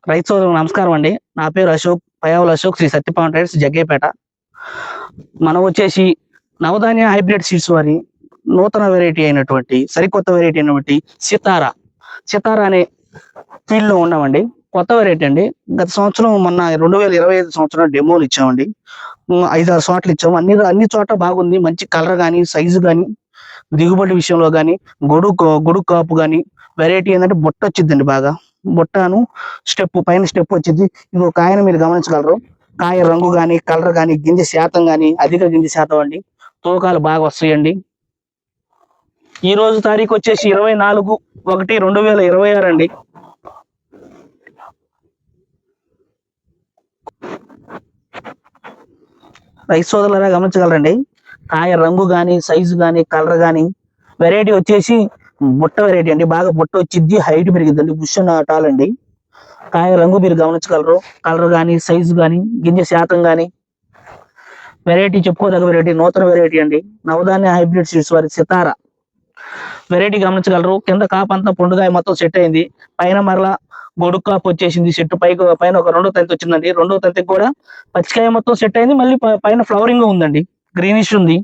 రైతు సోదరులకు నమస్కారం అండి. నా పేరు అశోక్. పయ్యావుల అశోక్, శ్రీ సత్యపామ ట్రేడర్స్, జగ్గయ్యపేట. మనం వచ్చేసి నవధాన్య హైబ్రిడ్ సీడ్స్ వారి నూతన వెరైటీ అయినటువంటి సరికొత్త వెరైటీ అయినటువంటి సితారా అనే ఫీల్డ్ లో ఉన్నామండి. కొత్త వెరైటీ అండి. గత సంవత్సరం మొన్న 2025 సంవత్సరం డెమోలు ఇచ్చామండి. 5-6 చోట్ల ఇచ్చాము. అన్ని చోట్ల బాగుంది. మంచి కలర్ గానీ, సైజు గానీ, దిగుబడి విషయంలో గానీ, గొడుగు కాపు గానీ, వెరైటీ ఏంటంటే బుట్ట వచ్చిద్దండి బాగా. బుట్టను పైన స్టెప్ వచ్చింది. ఇంకో కాయను మీరు గమనించగలరు. కాయ రంగు గాని, కలర్ గాని, గింజ శాతం గాని అధిక గింజ శాతం అండి. తూకాలు బాగా వస్తాయండి. ఈ రోజు తారీఖు వచ్చేసి 24/1/2026 అండి. రైతు సోదరులారా గమనించగలరండి. కాయ రంగు గాని, సైజు గాని, కలర్ గాని, వెరైటీ వచ్చేసి బుట్ట వెరైటీ అండి. బాగా బుట్ట వచ్చిద్ది, హైట్ పెరిగిద్దండి, బుష్ నాటాలండి. కాయ రంగు మీరు గమనించగలరు. కలర్ గాని, సైజు గాని, గింజ శాతం గాని, వెరైటీ చెప్పుకోదగ్గ వెరైటీ, నూతన వెరైటీ అండి. నవధాన్య హైబ్రిడ్ సీడ్స్ వారి సితారా వెరైటీ గమనించగలరు. కింద కాపు అంతా పొండుగాయ మొత్తం సెట్ అయింది. పైన మరలా గొడుగు కాపు వచ్చేసింది. చెట్టు పైన ఒక రెండో తంతి వచ్చిందండి. రెండో తంతికి కూడా పచ్చికాయ మొత్తం సెట్ అయింది. మళ్ళీ పైన ఫ్లవరింగ్ ఉందండి, గ్రీనిష్ ఉంది.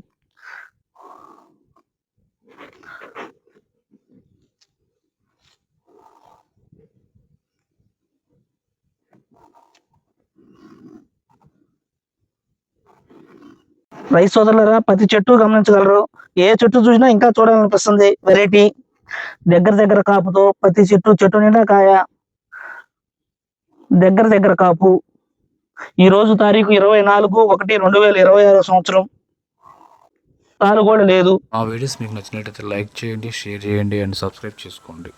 రైతు సోదరులరా ప్రతి చెట్టు గమనించగలరు. ఏ చెట్టు చూసినా ఇంకా చూడాలనిపిస్తుంది. వెరైటీ దగ్గర కాపుతో ప్రతి చెట్టు నిండా కాయ, దగ్గర కాపు. ఈ రోజు తారీఖు 24/1/2026 సంవత్సరం. తాను కూడా లేదు. మా వీడియోస్ మీకు నచ్చినట్లయితే లైక్ చేయండి, షేర్ చేయండి అండ్ సబ్స్క్రైబ్ చేసుకోండి.